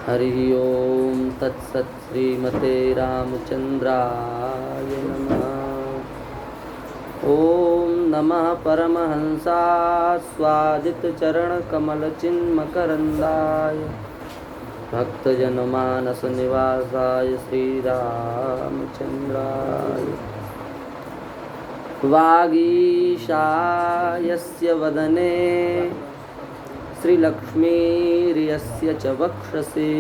हरि ओम तत्सत् श्रीमते रामचंद्राय नमः। ओम नमः परमहंसास्वादितचरणकमलचिन्मकरन्दाय भक्तजनमानसनिवासाय श्रीरामचन्द्राय। वागीशायस्य वदने श्रीलक्ष्मीर्यस्य च वक्षसि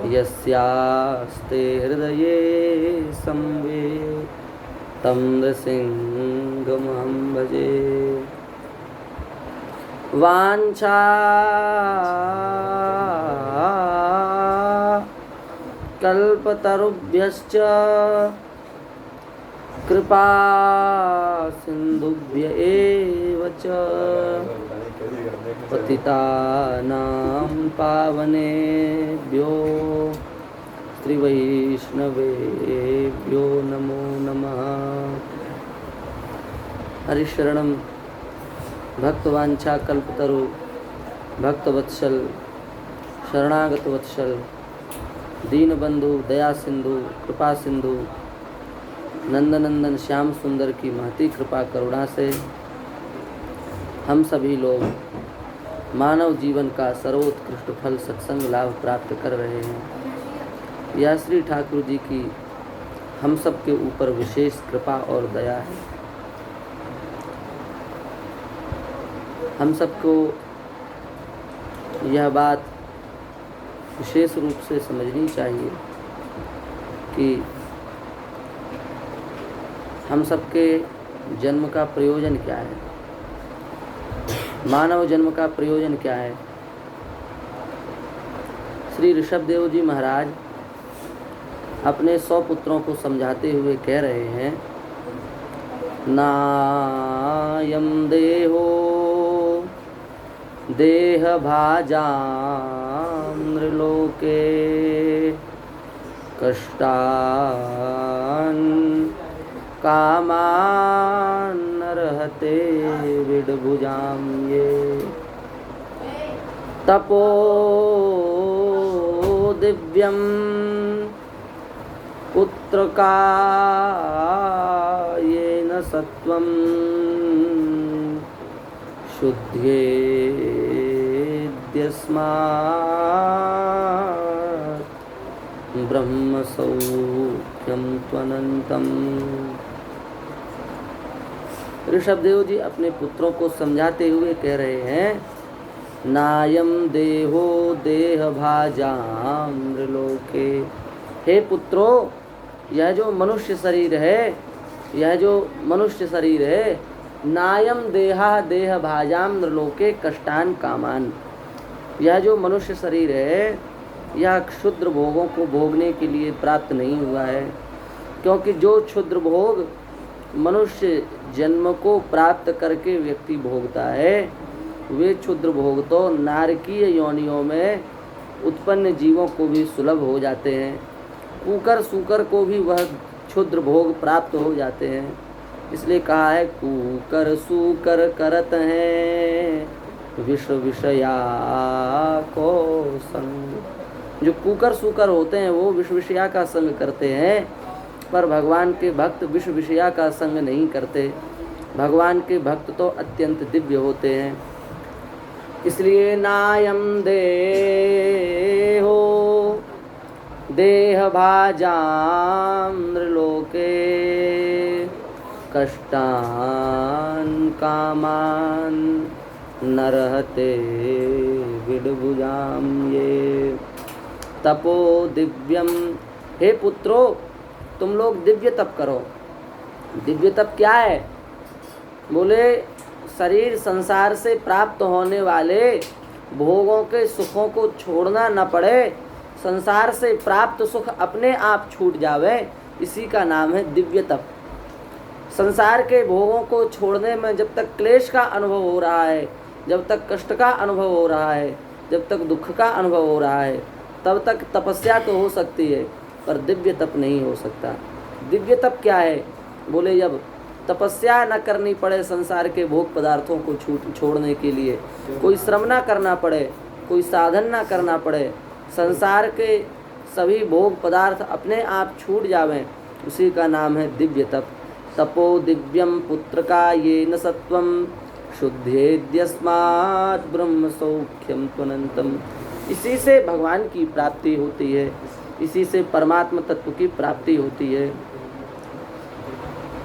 यस्यास्ते हृदये संवित् तं नृसिंहमहं भजे। वाञ्छा कल्पतरुभ्यश्च कृपा सिन्धुभ्य एव च पतितानां पावनेभ्यो श्रीवैष्णवेभ्यो नमो नमः। हरिशरणं भक्तवांछा कल्पतरु भक्तवत्सल शरणागत वत्सल दीनबंधु दया सिंधु कृपा सिंधु नंदनंदन श्याम सुंदर की महती कृपा करुणा से हम सभी लोग मानव जीवन का सर्वोत्कृष्ट फल सत्संग लाभ प्राप्त कर रहे हैं। यह श्री ठाकुर जी की हम सब के ऊपर विशेष कृपा और दया है। हम सबको यह बात विशेष रूप से समझनी चाहिए कि हम सबके जन्म का प्रयोजन क्या है, मानव जन्म का प्रयोजन क्या है। श्री ऋषभदेव जी महाराज अपने 100 पुत्रों को समझाते हुए कह रहे हैं, नायं देहो देह भाजां नृलोके कष्टान् कामान् रहते विडभुजां ये तपो दिव्यं पुत्रकायेन सत्वं शुद्धेद्यस्मात् ब्रह्मसौख्यं त्वनन्तम्। ऋषभदेव जी अपने पुत्रों को समझाते हुए कह रहे हैं, नायम देहो देह भाजां नृलोके। हे पुत्रों, यह जो मनुष्य शरीर है, यह जो मनुष्य शरीर है, नायम देहा देह भाजां नृलोके कष्टान कामान। यह जो मनुष्य शरीर है, यह क्षुद्र भोगों को भोगने के लिए प्राप्त नहीं हुआ है, क्योंकि जो क्षुद्र भोग मनुष्य जन्म को प्राप्त करके व्यक्ति भोगता है, वे क्षुद्र भोग तो नारकीय योनियों में उत्पन्न जीवों को भी सुलभ हो जाते हैं। कूकर सूकर को भी वह क्षुद्र भोग प्राप्त हो जाते हैं। इसलिए कहा है, कूकर सूकर करत हैं विश्व विषया को संग। जो कूकर सूकर होते हैं वो विश्व विषया का संग करते हैं, पर भगवान के भक्त विश्व विषया का संग नहीं करते। भगवान के भक्त तो अत्यंत दिव्य होते हैं। इसलिए नायम देहो देह भाजां नृलोके कष्टान् कामान् नरहते विडभुजां ये तपो दिव्यम। हे पुत्रों, तुम लोग दिव्य तप करो। दिव्य तप क्या है? बोले, शरीर संसार से प्राप्त होने वाले भोगों के सुखों को छोड़ना न पड़े, संसार से प्राप्त सुख अपने आप छूट जावे, इसी का नाम है दिव्य तप। संसार के भोगों को छोड़ने में जब तक क्लेश का अनुभव हो रहा है, जब तक कष्ट का अनुभव हो रहा है, जब तक दुख का अनुभव हो रहा है, तब तक तपस्या तो हो सकती है, पर दिव्य तप नहीं हो सकता। दिव्य तप क्या है? बोले, जब तपस्या न करनी पड़े संसार के भोग पदार्थों को छोड़ने के लिए, कोई श्रम ना करना पड़े, कोई साधन ना करना पड़े, संसार के सभी भोग पदार्थ अपने आप छूट जावें, उसी का नाम है दिव्य तप। तपो दिव्यम पुत्र का ये न सत्वम शुद्धेद्यस्मात् ब्रह्म सौख्यम त्वनंतम। इसी से भगवान की प्राप्ति होती है, इसी से परमात्मा तत्व की प्राप्ति होती है।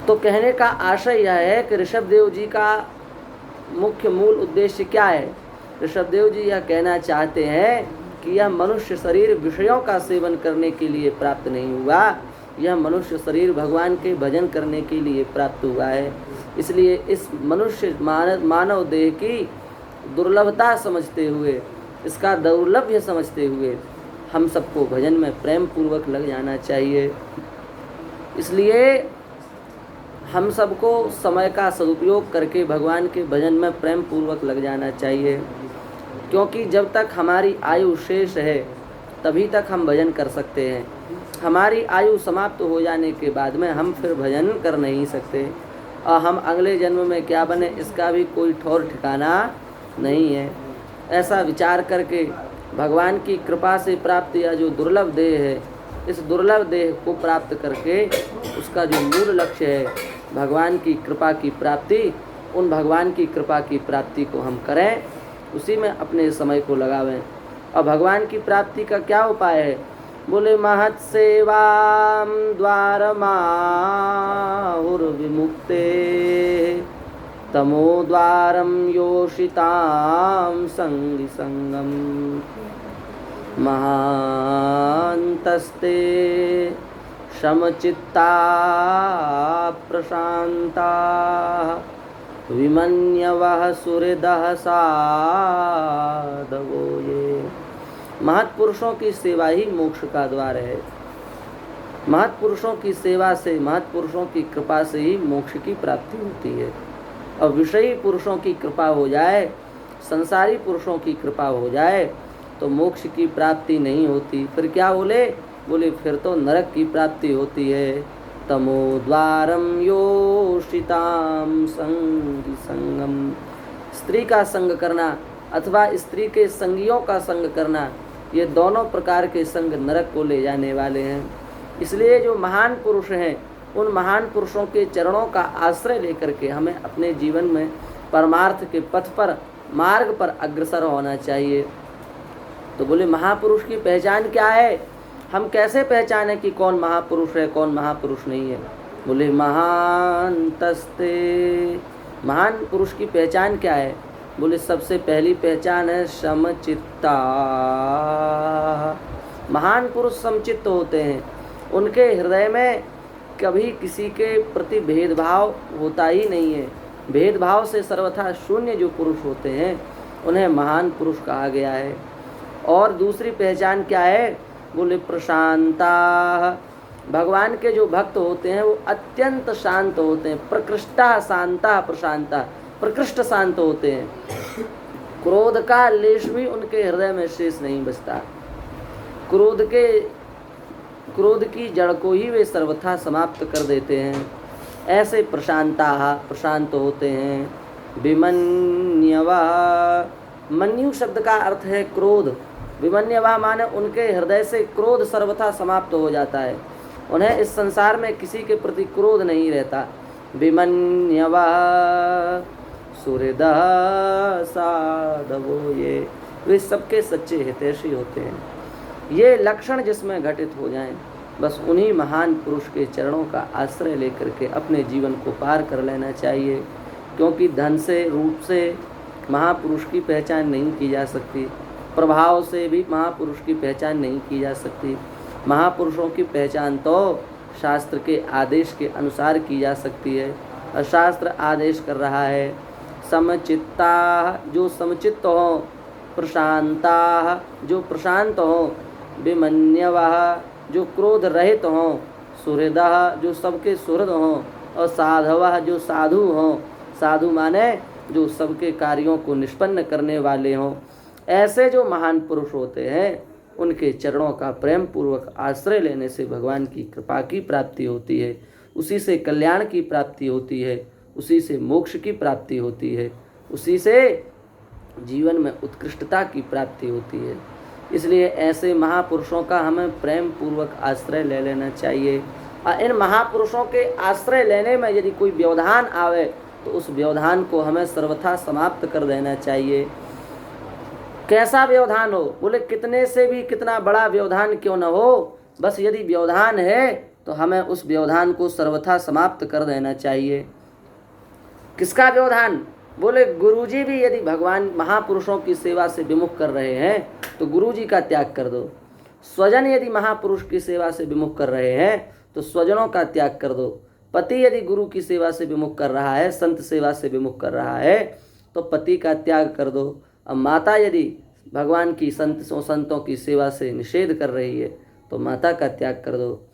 तो कहने का आशय यह है कि ऋषभदेव जी का मुख्य मूल उद्देश्य क्या है। ऋषभदेव जी यह कहना चाहते हैं कि यह मनुष्य शरीर विषयों का सेवन करने के लिए प्राप्त नहीं हुआ, यह मनुष्य शरीर भगवान के भजन करने के लिए प्राप्त हुआ है। इसलिए इस मनुष्य मानव देह की दुर्लभता समझते हुए, इसका दौर्लभ्य समझते हुए हम सबको भजन में प्रेम पूर्वक लग जाना चाहिए। इसलिए हम सबको समय का सदुपयोग करके भगवान के भजन में प्रेम पूर्वक लग जाना चाहिए, क्योंकि जब तक हमारी आयु शेष है तभी तक हम भजन कर सकते हैं। हमारी आयु समाप्त हो जाने के बाद में हम फिर भजन कर नहीं सकते, और हम अगले जन्म में क्या बने इसका भी कोई ठौर ठिकाना नहीं है। ऐसा विचार करके भगवान की कृपा से प्राप्त यह जो दुर्लभ देह है, इस दुर्लभ देह को प्राप्त करके उसका जो मूल लक्ष्य है भगवान की कृपा की प्राप्ति, उन भगवान की कृपा की प्राप्ति को हम करें, उसी में अपने समय को लगावें। और भगवान की प्राप्ति का क्या उपाय है? बोले महत् सेवाम द्वारमाहुर्विमुक्ते तमो द्वारम योषिताम संगी संगम महान्तस्ते समचित्ता प्रशांता विमन्यवः सुहृदः साधवो ये। महत्पुरुषों की सेवा ही मोक्ष का द्वार है। महत्पुरुषों की सेवा से, महत्पुरुषों की कृपा से ही मोक्ष की प्राप्ति होती है। और विषयी पुरुषों की कृपा हो जाए, संसारी पुरुषों की कृपा हो जाए तो मोक्ष की प्राप्ति नहीं होती। फिर क्या बोले फिर तो नरक की प्राप्ति होती है। तमो द्वारम योषिताम संगी संगम। स्त्री का संग करना अथवा स्त्री के संगियों का संग करना, ये दोनों प्रकार के संग नरक को ले जाने वाले हैं। इसलिए जो महान पुरुष हैं, उन महान पुरुषों के चरणों का आश्रय लेकर के हमें अपने जीवन में परमार्थ के पथ पर, मार्ग पर अग्रसर होना चाहिए। तो बोले महापुरुष की पहचान क्या है? हम कैसे पहचाने कि कौन महापुरुष है, कौन महापुरुष नहीं है? बोले महान्तस्ते। महान पुरुष की पहचान क्या है? बोले सबसे पहली पहचान है समचित्ता। महान पुरुष समचित्त होते हैं, उनके हृदय में कभी किसी के प्रति भेदभाव होता ही नहीं है। भेदभाव से सर्वथा शून्य जो पुरुष होते हैं उन्हें महान पुरुष कहा गया है। और दूसरी पहचान क्या है? बोले प्रशांता। भगवान के जो भक्त होते हैं वो अत्यंत शांत होते हैं। प्रकृष्टा शांता प्रशांता, प्रकृष्ट शांत होते हैं। क्रोध का लेश भी उनके हृदय में शेष नहीं बचता। क्रोध की जड़ को ही वे सर्वथा समाप्त कर देते हैं। ऐसे प्रशांता प्रशांत होते हैं। विमन्यवा, मन्यु शब्द का अर्थ है क्रोध। विमन्यवा माने उनके हृदय से क्रोध सर्वथा समाप्त हो जाता है। उन्हें इस संसार में किसी के प्रति क्रोध नहीं रहता। विमन्यवा सुहृदः साधवो ये, वे सबके सच्चे हितैषी होते हैं। ये लक्षण जिसमें घटित हो जाएं, बस उन्हीं महान पुरुष के चरणों का आश्रय लेकर के अपने जीवन को पार कर लेना चाहिए। क्योंकि धन से, रूप से महापुरुष की पहचान नहीं की जा सकती, प्रभाव से भी महापुरुष की पहचान नहीं की जा सकती। महापुरुषों की पहचान तो शास्त्र के आदेश के अनुसार की जा सकती है। और शास्त्र आदेश कर रहा है समचित्ता, जो समचित्त हो, प्रशांता, जो प्रशांत हो, विमन्यवः, जो क्रोध रहित हों, सुहृदः, जो सबके सुहृद हों, और साधवः, जो साधु हों। साधु माने जो सबके कार्यों को निष्पन्न करने वाले हों। ऐसे जो महान पुरुष होते हैं उनके चरणों का प्रेम पूर्वक आश्रय लेने से भगवान की कृपा की प्राप्ति होती है। उसी से कल्याण की प्राप्ति होती है, उसी से मोक्ष की प्राप्ति होती है, उसी से जीवन में उत्कृष्टता की प्राप्ति होती है। इसलिए ऐसे महापुरुषों का हमें प्रेम पूर्वक आश्रय ले लेना चाहिए। और इन महापुरुषों के आश्रय लेने में यदि कोई व्यवधान आवे तो उस व्यवधान को हमें सर्वथा समाप्त कर देना चाहिए। कैसा व्यवधान हो? बोले कितने से भी कितना बड़ा व्यवधान क्यों न हो, बस यदि व्यवधान है तो हमें उस व्यवधान को सर्वथा समाप्त कर देना चाहिए। किसका व्यवधान? बोले गुरुजी भी यदि भगवान महापुरुषों की सेवा से विमुख कर रहे हैं तो गुरुजी का त्याग कर दो। स्वजन यदि महापुरुष की सेवा से विमुख कर रहे हैं तो स्वजनों का त्याग कर दो। पति यदि गुरु की सेवा से विमुख कर रहा है, संत सेवा से विमुख कर रहा है तो पति का त्याग कर दो। अब माता यदि भगवान की संतों की सेवा से निषेध कर रही है तो माता का त्याग कर दो।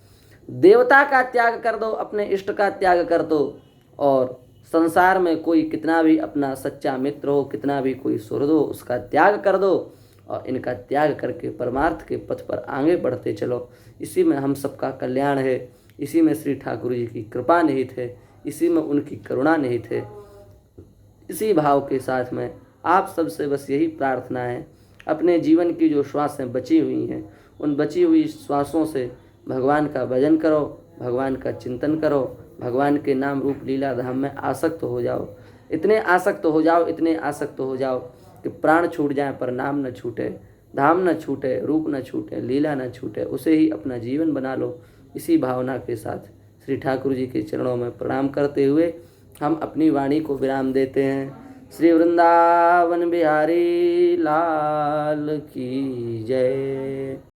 देवता का त्याग कर दो, अपने इष्ट का त्याग कर दो। और संसार में कोई कितना भी अपना सच्चा मित्र हो, कितना भी कोई सुहृद हो, उसका त्याग कर दो और इनका त्याग करके परमार्थ के पथ पर आगे बढ़ते चलो। इसी में हम सबका कल्याण है, इसी में श्री ठाकुर जी की कृपा निहित है, इसी में उनकी करुणा निहित है। इसी भाव के साथ में आप सबसे बस यही प्रार्थना है, अपने जीवन की जो श्वासें बची हुई हैं उन बची हुई श्वासों से भगवान का भजन करो, भगवान का चिंतन करो, भगवान के नाम रूप लीला धाम में आसक्त हो जाओ। इतने आसक्त हो जाओ, इतने आसक्त हो जाओ कि प्राण छूट जाए पर नाम न छूटे, धाम न छूटे, रूप न छूटे, लीला न छूटे, उसे ही अपना जीवन बना लो। इसी भावना के साथ श्री ठाकुर जी के चरणों में प्रणाम करते हुए हम अपनी वाणी को विराम देते हैं। श्री वृंदावन बिहारी लाल की जय।